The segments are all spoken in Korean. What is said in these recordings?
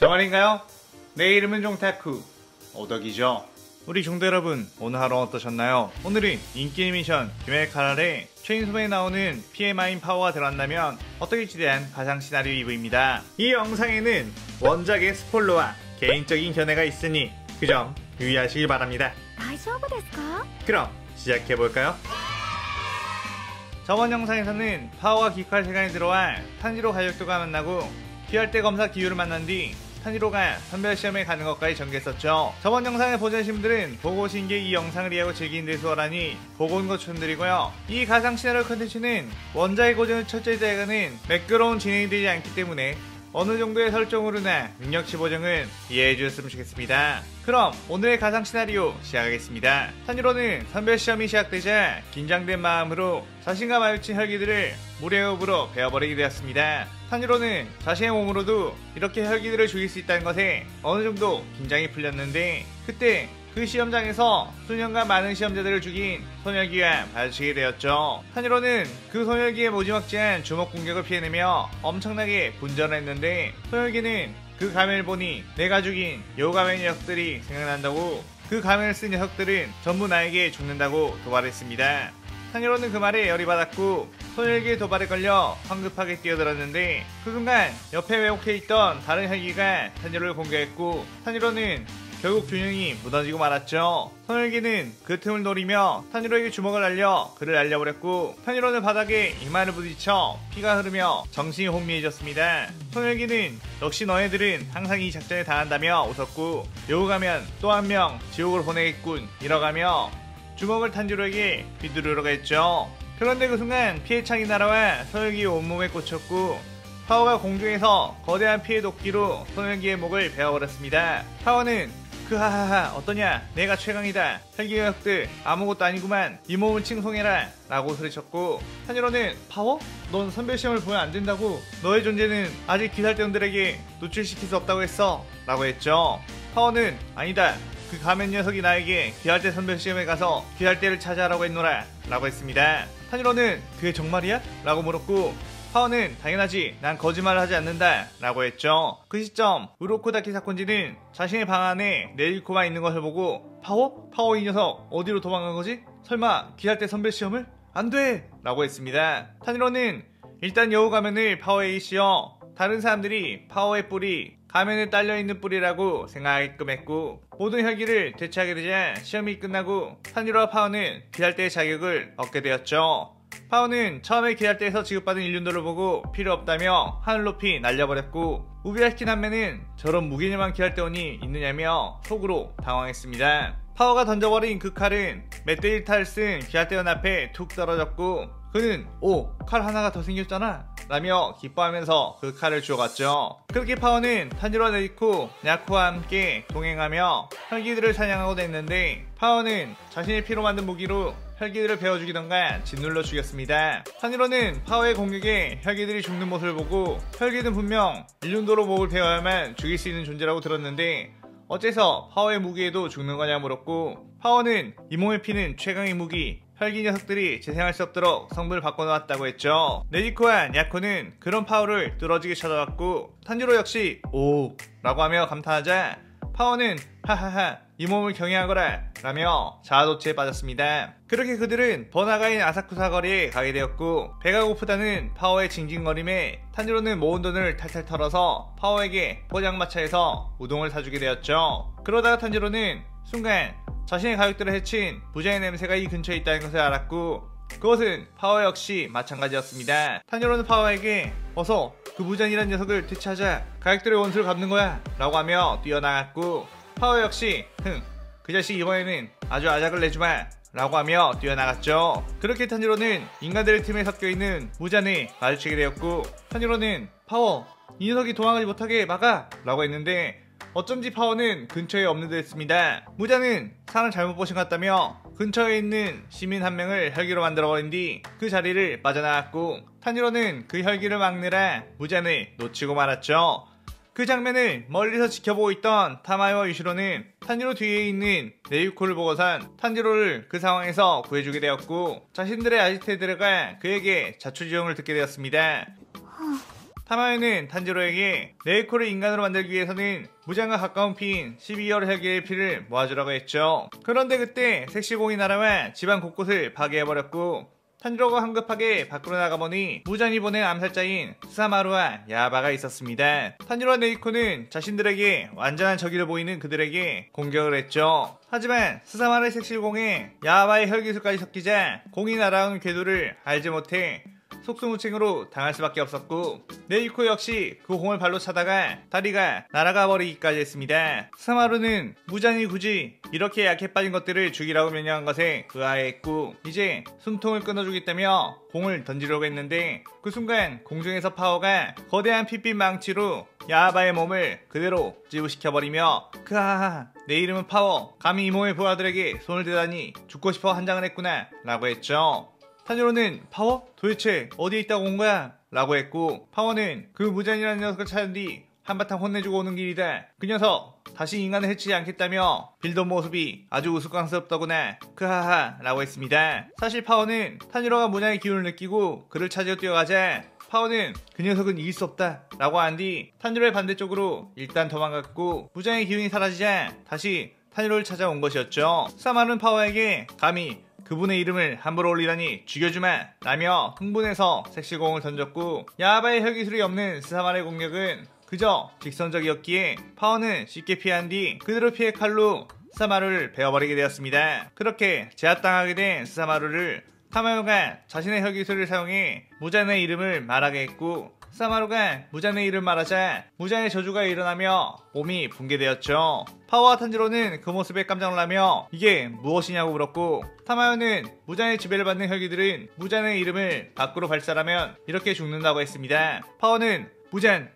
정말인가요? 내 이름은 종타쿠 오덕이죠. 우리 종대 여러분, 오늘 하루 어떠셨나요? 오늘은 인기 미션 김헬카랄의 체인소맨에 나오는 PMI인 파워가 들어간다면 어떻게일지 대한 가상 시나리오 2부입니다. 이 영상에는 원작의 스포일러와 개인적인 견해가 있으니 그 점 유의하시길 바랍니다. 그럼 시작해볼까요? 저번 영상에서는 파워와 기칼 세간에 들어와 탄지로 가족들과 만나고 귀할대 검사 기유를 만난 뒤 탄지로가 선별시험에 가는 것까지 전개했었죠. 저번 영상을 보시는 분들은 보고 오신 게 이 영상을 이해하고 즐기는 데 수월하니 보고 온 것 추천드리고요. 이 가상 시나리오 컨텐츠는 원작의 고전을 철저히 따라가는 매끄러운 진행이 되지 않기 때문에 어느 정도의 설정으로나 능력치 보정은 이해해 주셨으면 좋겠습니다. 그럼 오늘의 가상 시나리오 시작하겠습니다. 탄지로는 선별시험이 시작되자 긴장된 마음으로 자신과 마주친 혈기들을 물의 호흡으로 베어버리게 되었습니다. 탄지로는 자신의 몸으로도 이렇게 혈기들을 죽일 수 있다는 것에 어느 정도 긴장이 풀렸는데, 그때 그 시험장에서 수년간 많은 시험자들을 죽인 소멸기와 마주치게 되었죠. 탄지로는 그 소멸기의 무지막지한 주먹 공격을 피해내며 엄청나게 분전을 했는데, 소멸기는 그 가면을 보니 내가 죽인 여우가면 녀석들이 생각난다고, 그 가면을 쓴 녀석들은 전부 나에게 죽는다고 도발했습니다. 탄지로는 그 말에 열이 받았고 소멸기의 도발에 걸려 황급하게 뛰어들었는데, 그 순간 옆에 왜곡해 있던 다른 혈기가 탄지로를 공격했고 탄지로는 결국 균형이 무너지고 말았죠. 소멸기는 그 틈을 노리며 탄지로에게 주먹을 날려 그를 날려버렸고, 탄지로는 바닥에 이마를 부딪혀 피가 흐르며 정신이 혼미해졌습니다. 소멸기는 역시 너네들은 항상 이 작전에 당한다며 웃었고, 여우가면 또 한 명 지옥을 보내겠군 이러가며 주먹을 탄지로에게 휘두르려고 했죠. 그런데 그 순간 피해창이 날아와 소멸기의 온몸에 꽂혔고, 파워가 공중에서 거대한 피해 도끼로 소멸기의 목을 베어버렸습니다. 파워는 하하하 어떠냐, 내가 최강이다, 혈기 녀석들 아무것도 아니구만, 이 몸을 칭송해라 라고 소리쳤고, 탄지로는 파워? 넌 선별시험을 보면 안된다고, 너의 존재는 아직 귀살대원들에게 노출시킬 수 없다고 했어 라고 했죠. 파워는 아니다, 그 가면 녀석이 나에게 귀할대 선별시험에 가서 귀할대를 차지하라고 했노라 라고 했습니다. 탄지로는 그게 정말이야? 라고 물었고, 파워는 당연하지, 난 거짓말을 하지 않는다 라고 했죠. 그 시점 우로코다키 사건지는 자신의 방 안에 네리코가 있는 것을 보고 파워 이 녀석 어디로 도망간 거지? 설마 귀할대 선별시험을? 안돼! 라고 했습니다. 탄지로는 일단 여우 가면을 파워에 씌워 다른 사람들이 파워의 뿔이 가면에 딸려있는 뿔이라고 생각하게끔 했고, 모든 혈기를 되찾게 되자 시험이 끝나고 탄지로와 파워는 귀할대의 자격을 얻게 되었죠. 파워는 처음에 귀할대에서 지급받은 인륜도를 보고 필요 없다며 하늘 높이 날려버렸고, 우비아키킨 한매는 저런 무기념한 귀할대원이 있느냐며 속으로 당황했습니다. 파워가 던져버린 그 칼은 멧돼지 탈을 쓴 귀할대원 앞에 툭 떨어졌고, 그는 오, 칼 하나가 더 생겼잖아 라며 기뻐하면서 그 칼을 주워갔죠. 그렇게 파워는 탄지로와 네리코, 야코와 함께 동행하며 혈기들을 사냥하고 했는데, 파워는 자신의 피로 만든 무기로 혈기들을 베어 죽이던가 짓눌러 죽였습니다. 탄지로는 파워의 공격에 혈기들이 죽는 모습을 보고, 혈기는 분명 인륜도로 목을 베어야만 죽일 수 있는 존재라고 들었는데 어째서 파워의 무기에도 죽는 거냐 물었고, 파워는 이 몸에 피는 최강의 무기, 혈기 녀석들이 재생할 수 없도록 성분을 바꿔놓았다고 했죠. 네리코와 야코는 그런 파워를 뚫어지게 쳐다봤고, 탄지로 역시 오 라고 하며 감탄하자 파워는 하하하 이 몸을 경외하거라 라며 자아도취에 빠졌습니다. 그렇게 그들은 번화가인 아사쿠사 거리에 가게 되었고, 배가 고프다는 파워의 징징거림에 탄지로는 모은 돈을 탈탈 털어서 파워에게 포장마차에서 우동을 사주게 되었죠. 그러다가 탄지로는 순간 자신의 가족들을 해친 부자의 냄새가 이 근처에 있다는 것을 알았고, 그것은 파워 역시 마찬가지였습니다. 탄지로는 파워에게 어서 그 부자이란 녀석을 되찾아 가족들의 원수를 갚는 거야 라고 하며 뛰어나갔고, 파워 역시 그 자식 이번에는 아주 아작을 내주마 라고 하며 뛰어나갔죠. 그렇게 탄지로는 인간들의 팀에 섞여있는 무잔을 마주치게 되었고, 탄지로는 파워 이 녀석이 도망가지 못하게 막아 라고 했는데 어쩐지 파워는 근처에 없는 듯 했습니다. 무자는 사람 잘못 보신 것 같다며 근처에 있는 시민 한 명을 혈기로 만들어버린 뒤 그 자리를 빠져나갔고, 탄지로는 그 혈기를 막느라 무잔을 놓치고 말았죠. 그 장면을 멀리서 지켜보고 있던 타마요와 유시로는 탄지로 뒤에 있는 네유코를 보고선 탄지로를 그 상황에서 구해주게 되었고, 자신들의 아지트에 들어가 그에게 자초지종을 듣게 되었습니다. 타마요는 탄지로에게 네이코를 인간으로 만들기 위해서는 무장과 가까운 피인 12개월 혈기의 피를 모아주라고 했죠. 그런데 그때 섹시공이 날아와 집안 곳곳을 파괴해버렸고 탄지로가 황급하게 밖으로 나가보니 무잔이 보낸 암살자인 스사마루와 야바가 있었습니다. 탄지로와 네이코는 자신들에게 완전한 적이를 보이는 그들에게 공격을 했죠. 하지만 스사마루의 섹시공에 야바의 혈기술까지 섞이자 공이 날아온 궤도를 알지 못해 속수무책으로 당할 수밖에 없었고 네이코 역시 그 공을 발로 차다가 다리가 날아가 버리기까지 했습니다. 스사마루는 무잔이 굳이 이렇게 약해 빠진 것들을 죽이라고 명령한 것에 의아해했고 이제 숨통을 끊어주겠다며 공을 던지려고 했는데 그 순간 공중에서 파워가 거대한 핏빛 망치로 야바의 몸을 그대로 찌부시켜버리며 크하하 내 이름은 파워 감히 이 몸의 부하들에게 손을 대다니 죽고 싶어 환장을 했구나 라고 했죠. 탄지로는 파워? 도대체 어디에 있다고 온 거야? 라고 했고 파워는 그 무잔이라는 녀석을 찾은 뒤 한바탕 혼내주고 오는 길이다. 그 녀석 다시 인간을 해치지 않겠다며 빌던 모습이 아주 우스꽝스럽더구나 크하하 라고 했습니다. 사실 파워는 탄지로가 무잔의 기운을 느끼고 그를 찾으러 뛰어가자 파워는 그 녀석은 이길 수 없다 라고 한 뒤 탄지로의 반대쪽으로 일단 도망갔고 무장의 기운이 사라지자 다시 탄지로를 찾아온 것이었죠. 스사마루는 파워에게 감히 그분의 이름을 함부로 올리다니 죽여주마 라며 흥분해서 섹시공을 던졌고 야바의 혈기술이 없는 스사마루의 공격은 그저 직선적이었기에 파워는 쉽게 피한 뒤 그대로 피해 칼로 스사마루를 베어버리게 되었습니다. 그렇게 제압당하게 된 스사마루를 타마요가 자신의 혈기술을 사용해 무잔의 이름을 말하게 했고 스사마루가 무잔의 이름을 말하자 무잔의 저주가 일어나며 몸이 붕괴되었죠. 파워와 탄지로는 그 모습에 깜짝 놀라며 이게 무엇이냐고 물었고 타마요는 무잔의 지배를 받는 혈기들은 무잔의 이름을 밖으로 발사하면 이렇게 죽는다고 했습니다. 파워는 무잔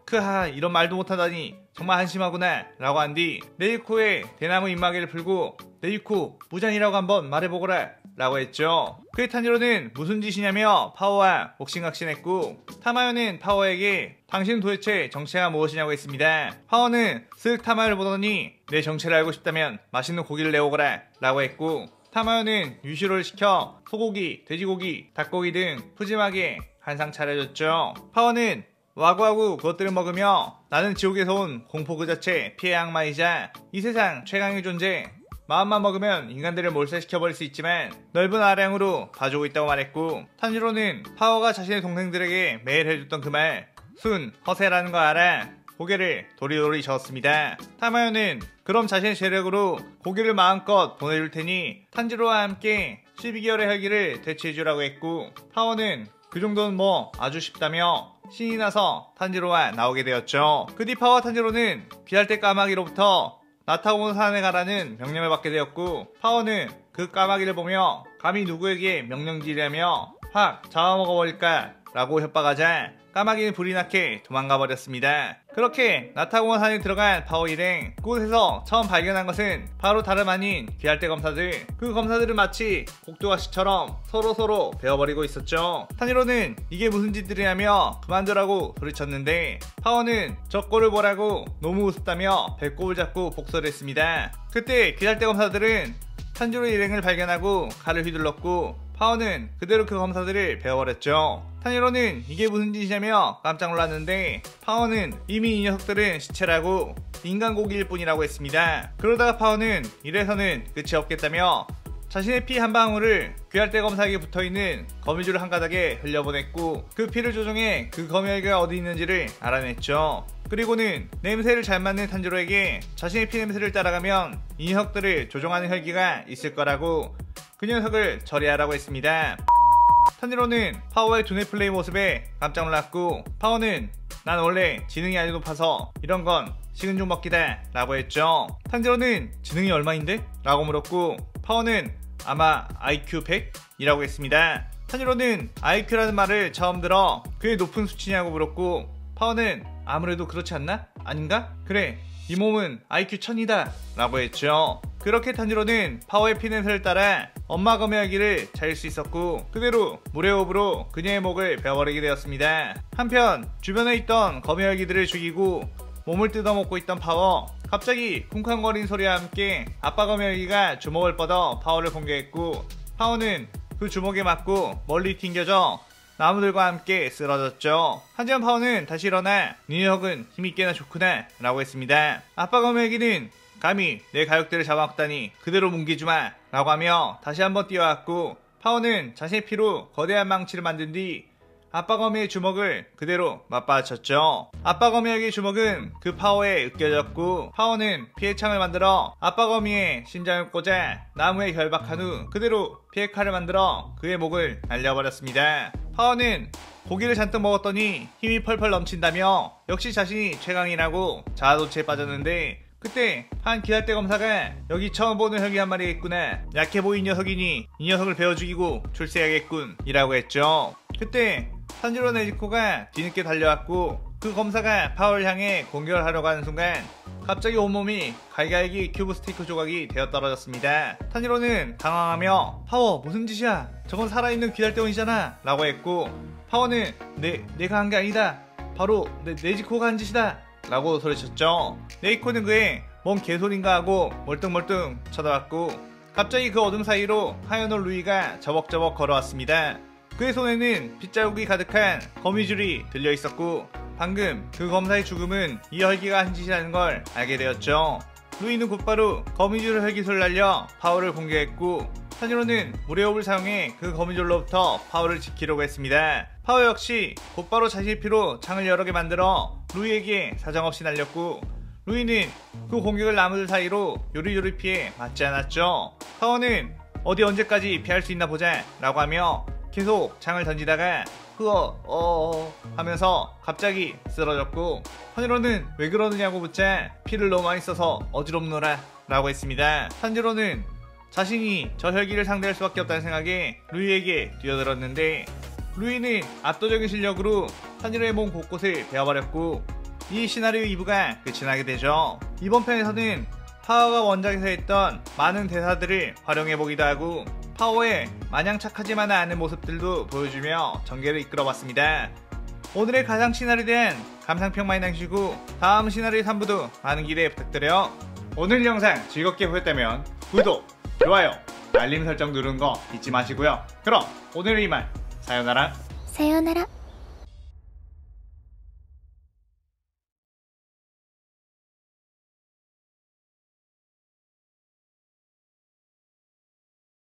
크하 이런 말도 못하다니 정말 한심하구나 라고 한 뒤 네이코의 대나무 입마개를 풀고 네이코 무잔이라고 한번 말해보거라 라고 했죠. 그의 탄지로는 무슨 짓이냐며 파워와 복싱각신했고 타마요는 파워에게 당신 도대체 정체가 무엇이냐고 했습니다. 파워는 쓱 타마요를 보더니 내 정체를 알고 싶다면 맛있는 고기를 내오거라 라고 했고 타마요는 유시로를 시켜 소고기, 돼지고기, 닭고기 등 푸짐하게 한상 차려줬죠. 파워는 와구와구 그것들을 먹으며 나는 지옥에서 온 공포 그 자체 피해 악마이자 이 세상 최강의 존재 마음만 먹으면 인간들을 몰살시켜버릴 수 있지만 넓은 아량으로 봐주고 있다고 말했고 탄지로는 파워가 자신의 동생들에게 매일 해줬던 그 말 순, 허세라는 거 알아 고개를 도리도리 저었습니다. 타마요는 그럼 자신의 재력으로 고기를 마음껏 보내줄 테니 탄지로와 함께 12개월의 혈기를 되취해주라고 했고 파워는 그 정도는 뭐 아주 쉽다며 신이 나서 탄지로와 나오게 되었죠. 그 뒤 파워와 탄지로는 비할 때 까마귀로부터 나타오는 산에 가라는 명령을 받게 되었고 파워는 그 까마귀를 보며 감히 누구에게 명령지으려며 확 잡아먹어버릴까 라고 협박하자 까마귀는 불이 나게 도망가 버렸습니다. 그렇게 나타공원 산에 들어간 파워 일행 그곳에서 처음 발견한 것은 바로 다름 아닌 귀할대 검사들. 그 검사들은 마치 곡두가시처럼 서로 베어버리고 있었죠. 탄지로는 이게 무슨 짓들이냐며 그만두라고 소리쳤는데 파워는 저 꼴을 보라고 너무 우습다며 배꼽을 잡고 복수를 했습니다. 그때 귀할대 검사들은 탄지로 일행을 발견하고 칼을 휘둘렀고 파워는 그대로 그 검사들을 베어버렸죠. 탄지로는 이게 무슨 짓이냐며 깜짝 놀랐는데 파워는 이미 이 녀석들은 시체라고 인간 고기일 뿐이라고 했습니다. 그러다가 파워는 이래서는 끝이 없겠다며 자신의 피 한 방울을 귀할대 검사에게 붙어있는 거미줄을 한 가닥에 흘려보냈고 그 피를 조종해 그 거미혈기가 어디 있는지를 알아냈죠. 그리고는 냄새를 잘 맡는 탄지로에게 자신의 피 냄새를 따라가면 이 녀석들을 조종하는 혈기가 있을 거라고 그 녀석을 처리하라고 했습니다. 탄지로는 파워의 두뇌 플레이 모습에 깜짝 놀랐고 파워는 난 원래 지능이 아주 높아서 이런 건 식은 죽 먹기다 라고 했죠. 탄지로는 지능이 얼마인데? 라고 물었고 파워는 아마 IQ 100이라고 했습니다. 탄지로는 IQ라는 말을 처음 들어 그게 높은 수치냐고 물었고 파워는 아무래도 그렇지 않나? 아닌가? 그래 이 몸은 IQ 1000이다 라고 했죠. 그렇게 탄지로는 파워의 피냄새를 따라 엄마 거미혈기를 찾을 수 있었고 그대로 물의 호흡으로 그녀의 목을 베어버리게 되었습니다. 한편 주변에 있던 거미혈기들을 죽이고 몸을 뜯어먹고 있던 파워 갑자기 쿵쾅거리는 소리와 함께 아빠 거미혈기가 주먹을 뻗어 파워를 공격했고 파워는 그 주먹에 맞고 멀리 튕겨져 나무들과 함께 쓰러졌죠. 하지만 파워는 다시 일어나 네 녀석은 힘이 꽤나 좋구나 라고 했습니다. 아빠 거미에게는 감히 내 가족들을 잡아먹다니 그대로 뭉개주마 라고 하며 다시 한번 뛰어왔고, 파워는 자신의 피로 거대한 망치를 만든 뒤 아빠 거미의 주먹을 그대로 맞받아쳤죠. 아빠 거미에게 주먹은 그 파워에 으깨졌고, 파워는 피해창을 만들어 아빠 거미의 심장을 꽂아 나무에 결박한 후 그대로 피해칼을 만들어 그의 목을 날려버렸습니다. 파워는 고기를 잔뜩 먹었더니 힘이 펄펄 넘친다며 역시 자신이 최강이라고 자아도취에 빠졌는데, 그때 한 기할대 검사가 여기 처음 보는 혁이 한 마리가 있구나, 약해 보인 녀석이니 이 녀석을 베어 죽이고 출세해야겠군 이라고 했죠. 그때 탄지로 네지코가 뒤늦게 달려왔고, 그 검사가 파워를 향해 공격을 하려고 하는 순간 갑자기 온몸이 갈갈기 큐브 스테이크 조각이 되어 떨어졌습니다. 탄지로는 당황하며 파워 무슨 짓이야, 저건 살아있는 귀달대원이잖아 라고 했고, 파워는 내가 한 게 아니다, 바로 네지코가 한 짓이다 라고 소리쳤죠. 네이코는 그의 뭔 개소린가 하고 멀뚱멀뚱 쳐다봤고, 갑자기 그 어둠 사이로 하얀 옷 루이가 저벅저벅 걸어왔습니다. 그의 손에는 빗자국이 가득한 거미줄이 들려있었고, 방금 그 검사의 죽음은 이 혈기가 한 짓이라는 걸 알게 되었죠. 루이는 곧바로 거미줄 혈기술을 날려 파워를 공격했고, 탄지로는 물의 호흡을 사용해 그 거미줄로부터 파워를 지키려고 했습니다. 파워 역시 곧바로 자신의 피로 창을 여러 개 만들어 루이에게 사정없이 날렸고, 루이는 그 공격을 나무들 사이로 요리요리 피해 맞지 않았죠. 파워는 어디 언제까지 피할 수 있나 보자 라고 하며 계속 창을 던지다가 하면서 갑자기 쓰러졌고, 탄지로는 왜 그러느냐고 묻자 피를 너무 많이 써서 어지럽노라 라고 했습니다. 탄지로는 자신이 저 혈기를 상대할 수밖에 없다는 생각에 루이에게 뛰어들었는데, 루이는 압도적인 실력으로 탄지로의 몸 곳곳을 베어버렸고, 이 시나리오 2부가 끝이 나게 되죠. 이번 편에서는 파워가 원작에서 했던 많은 대사들을 활용해보기도 하고, 파워의 마냥 착하지만은 않은 모습들도 보여주며 전개를 이끌어봤습니다. 오늘의 가상 시나리오에 대한 감상평 많이 남기시고 다음 시나리오 3부도 많은 기대 부탁드려요. 오늘 영상 즐겁게 보셨다면 구독, 좋아요, 알림 설정 누르는 거 잊지 마시고요. 그럼 오늘은 이만 사요나라.さようなら。